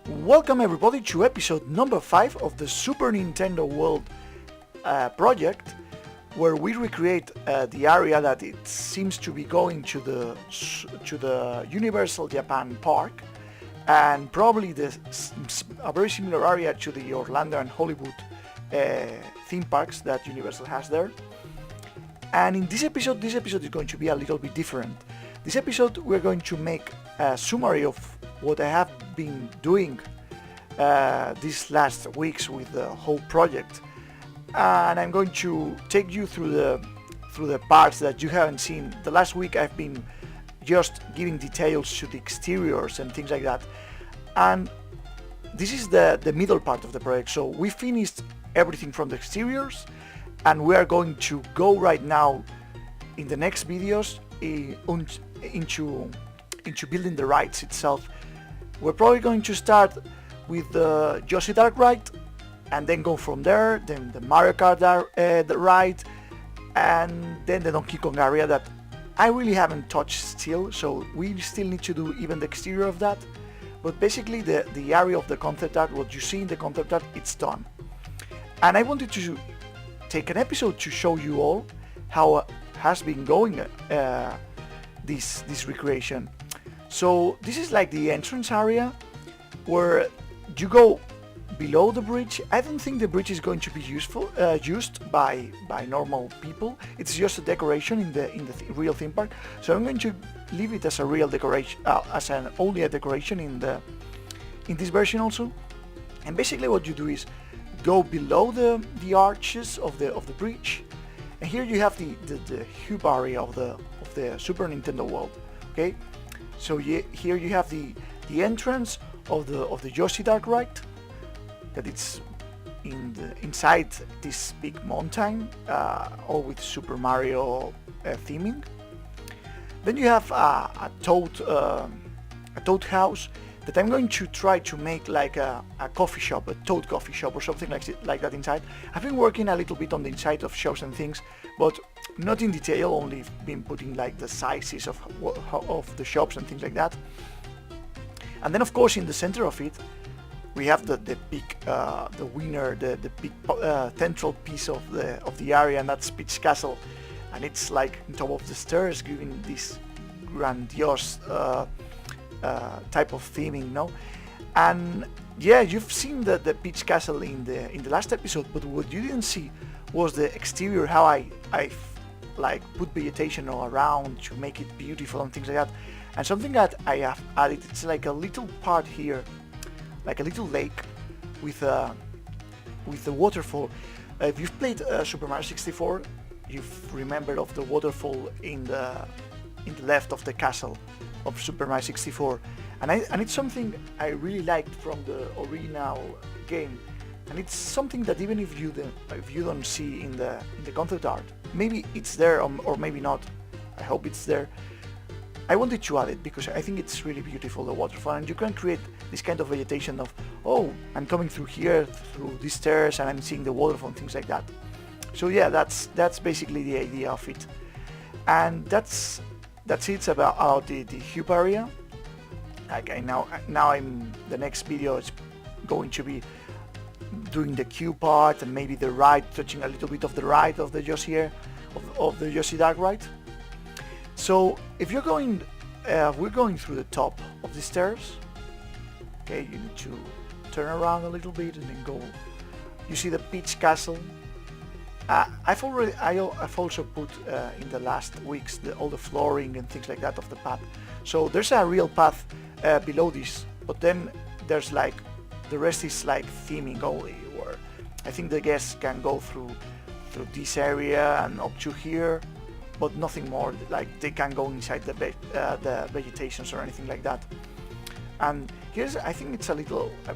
Welcome everybody to episode number 5 of the Super Nintendo World project, where we recreate the area that it seems to be going to the Universal Japan Park, and probably a very similar area to the Orlando and Hollywood theme parks that Universal has there. And in this episode is going to be a little bit different. This episode we're going to make a summary of what I have been doing these last weeks with the whole project, and I'm going to take you through the parts that you haven't seen. The last week I've been just giving details to the exteriors and things like that, and this is the middle part of the project. So we finished everything from the exteriors, and we are going to go right now in the next videos into building the rides itself. We're probably going to start with the Yoshi Dark ride, and then go from there, then the Mario Kart the ride, and then the Donkey Kong area that I really haven't touched still, so we still need to do even the exterior of that. But basically the area of the concept art, what you see in the concept art, it's done. And I wanted to take an episode to show you all how has been going this recreation. So this is like the entrance area where you go below the bridge. I don't think the bridge is going to be used by normal people. It's just a decoration in the real theme park. So I'm going to leave it as a real decoration, only a decoration in this version also. And basically what you do is go below the arches of the bridge, and here you have the hub area of the Super Nintendo World. Okay, so here you have the entrance of the Yoshi Dark ride, that it's inside this big mountain, all with Super Mario theming. Then you have a Toad house that I'm going to try to make like a coffee shop, a Toad coffee shop or something like that inside. I've been working a little bit on the inside of shops and things, but not in detail, only been putting like the sizes of the shops and things like that. And then of course in the center of it we have the big the big central piece of the area, and that's Peach Castle, and it's like on top of the stairs, giving this grandiose type of theming, no? And yeah, you've seen the Peach Castle in the last episode, but what you didn't see was the exterior, how I like put vegetation all around to make it beautiful and things like that. And something that I have added, it's like a little part here, like a little lake with the waterfall. If you've played Super Mario 64, you've remembered of the waterfall in the left of the castle of Super Mario 64, and it's something I really liked from the original game, and it's something that even if you don't see in the concept art, maybe it's there or maybe not. I hope it's there. I wanted to add it because I think it's really beautiful, the waterfall, and you can create this kind of vegetation of, oh, I'm coming through here, through these stairs, and I'm seeing the waterfall and things like that. So yeah, that's basically the idea of it, and that's it about the hub area. Okay, now the next video is going to be doing the queue part and maybe the ride, touching a little bit of the ride of the Yoshi here, of the Yoshi Dark ride. So if you're going, we're going through the top of the stairs. Okay, you need to turn around a little bit and then go. You see the Peach Castle. I've also put in the last weeks all the flooring and things like that of the path. So there's a real path below this, but then there's like the rest is like theming only, where I think the guests can go through this area and up to here, but nothing more. Like they can't go inside the vegetations or anything like that. And here's, I think it's a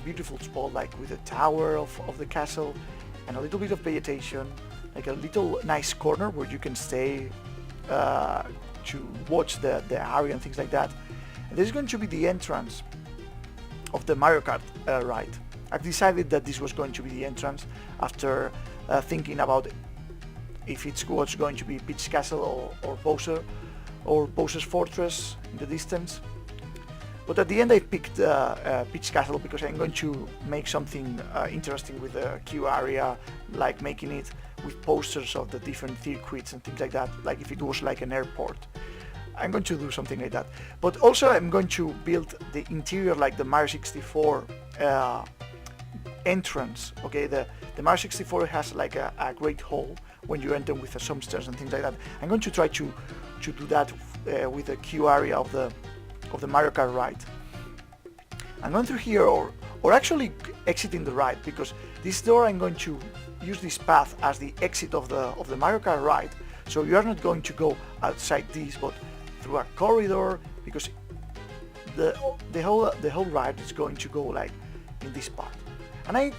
beautiful spot, like with a tower of the castle and a little bit of vegetation, like a little nice corner where you can stay to watch the area and things like that. And this is going to be the entrance of the Mario Kart ride. I've decided that this was going to be the entrance after thinking about if it's what's going to be Peach Castle or Bowser's Fortress in the distance. But at the end I picked Peach Castle because I'm going to make something interesting with the queue area, like making it with posters of the different circuits and things like that, like if it was like an airport. I'm going to do something like that. But also I'm going to build the interior like the Mario 64 entrance. Okay, the Mario 64 has like a great hall when you enter with some stairs and things like that. I'm going to try to do that with the queue area of the Mario Kart ride. I'm going through here, or actually exiting the ride, because this door I'm going to use this path as the exit of the Mario Kart ride. So you are not going to go outside this, but through a corridor, because the whole ride is going to go like in this part. And I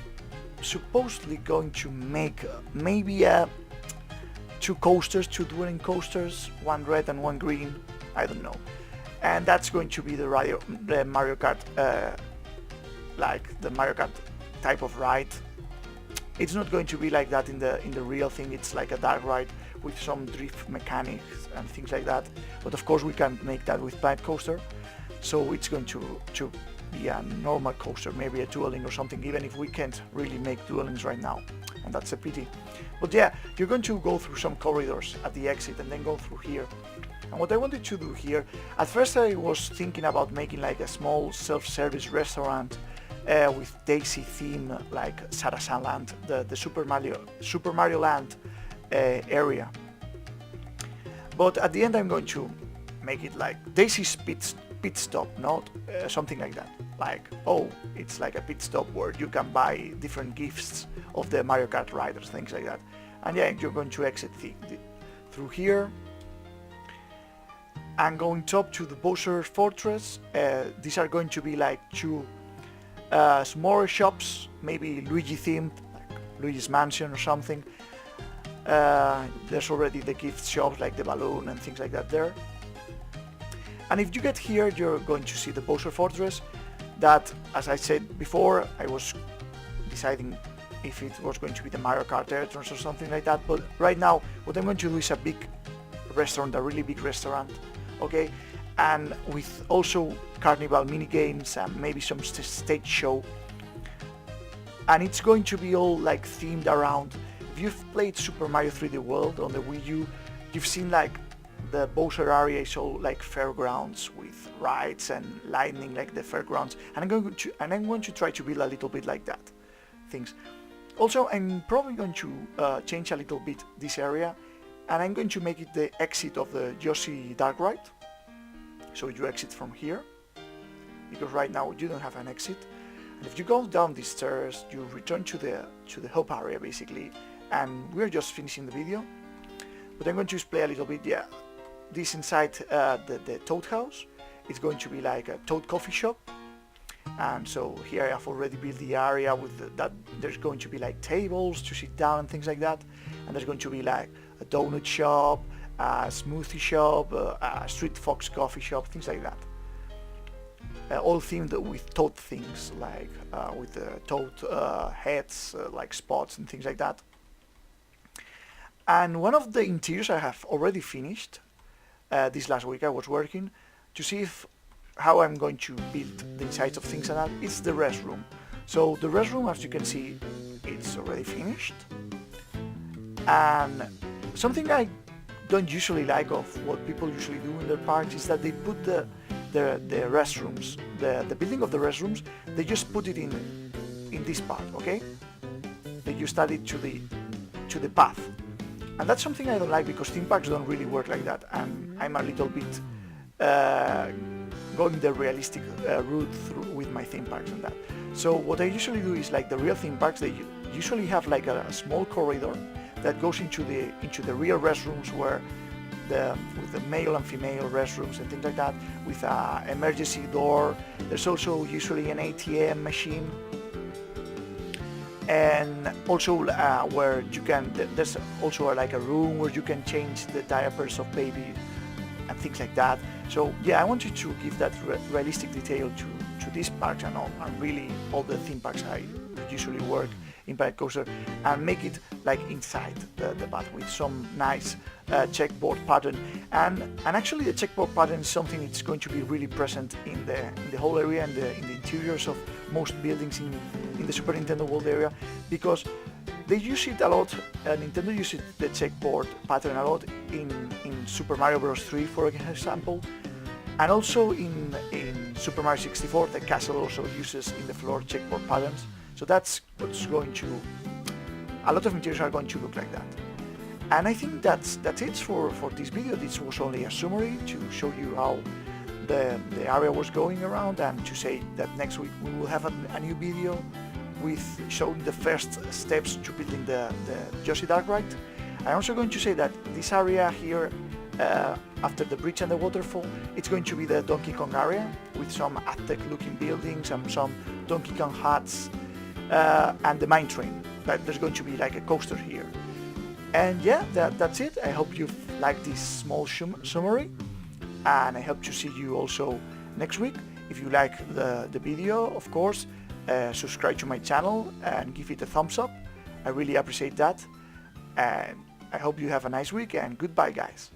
supposedly going to make maybe 2 coasters, 2 dueling coasters, one red and one green, I don't know. And that's going to be the Mario Kart, like the Mario Kart type of ride. It's not going to be like that in the real thing. It's like a dark ride with some drift mechanics and things like that. But of course we can't make that with Planet Coaster. So it's going to be a normal coaster, maybe a dueling or something, even if we can't really make duelings right now. And that's a pity. But yeah, you're going to go through some corridors at the exit and then go through here. And what I wanted to do here, at first I was thinking about making like a small self-service restaurant with Daisy theme, like Sarasan Land, the Super Mario Land area. But at the end I'm going to make it like Daisy's pit stop, not something like that. Like, oh, it's like a pit stop where you can buy different gifts of the Mario Kart riders, things like that. And yeah, you're going to exit through here and going top to the Bowser Fortress. These are going to be like 2 smaller shops, maybe Luigi themed, like Luigi's Mansion or something. There's already the gift shops like the balloon and things like that there. And if you get here, you're going to see the Bowser Fortress that, as I said before, I was deciding if it was going to be the Mario Kart entrance or something like that. But right now, what I'm going to do is a big restaurant, a really big restaurant, okay? And with also carnival mini games and maybe some stage show. And it's going to be all like themed around. If you've played Super Mario 3D World on the Wii U, you've seen like the Bowser area is all like fairgrounds with rides and lightning, like the fairgrounds. And I'm going to try to build a little bit like that things. Also, I'm probably going to change a little bit this area, and I'm going to make it the exit of the Yoshi Dark Ride. So you exit from here, because right now you don't have an exit. And if you go down these stairs, you return to the hub area basically, and we're just finishing the video. But I'm going to display a little bit, yeah, this inside the Toad House. It's going to be like a Toad coffee shop. And so here I have already built the area with that. There's going to be like tables to sit down and things like that. And there's going to be like a donut shop, a smoothie shop, a street fox coffee shop, things like that. All themed with Toad things, like with the Toad heads, like spots and things like that. And one of the interiors I have already finished. This last week I was working to see how I'm going to build the insides of things, and that it's the restroom. So the restroom, as you can see, it's already finished. And something I don't usually like of what people usually do in their parks is that they put the restrooms, the building of the restrooms, they just put it in this part, okay? They just add it to the path. And that's something I don't like, because theme parks don't really work like that, and I'm a little bit going the realistic route through with my theme parks and that. So what I usually do is, like the real theme parks, they usually have like a small corridor that goes into the real restrooms, where with the male and female restrooms and things like that, with an emergency door. There's also usually an ATM machine. And also where you can, there's also like a room where you can change the diapers of baby and things like that. So yeah, I wanted to give that realistic detail to these parks and really all the theme parks I usually work. Impact Coaster and make it like inside the bath with some nice checkboard pattern. And actually the checkboard pattern is something that's going to be really present in the whole area and in the interiors of most buildings in the Super Nintendo World area, because they use it a lot. Nintendo uses the checkboard pattern a lot in Super Mario Bros. 3, for example, and also in Super Mario 64, the castle also uses in the floor checkboard patterns. So that's what's going to, a lot of interiors are going to look like that. And I think that's it for this video. This was only a summary to show you how the area was going around, and to say that next week we will have a new video with showing the first steps to building the Yoshi Dark Ride. I'm also going to say that this area here, after the bridge and the waterfall, it's going to be the Donkey Kong area with some Aztec looking buildings and some Donkey Kong huts, and the mine train. There's going to be like a coaster here. And yeah, that's it. I hope you've liked this small summary, and I hope to see you also next week. If you like the video, of course, subscribe to my channel and give it a thumbs up. I really appreciate that, and I hope you have a nice week, and goodbye guys.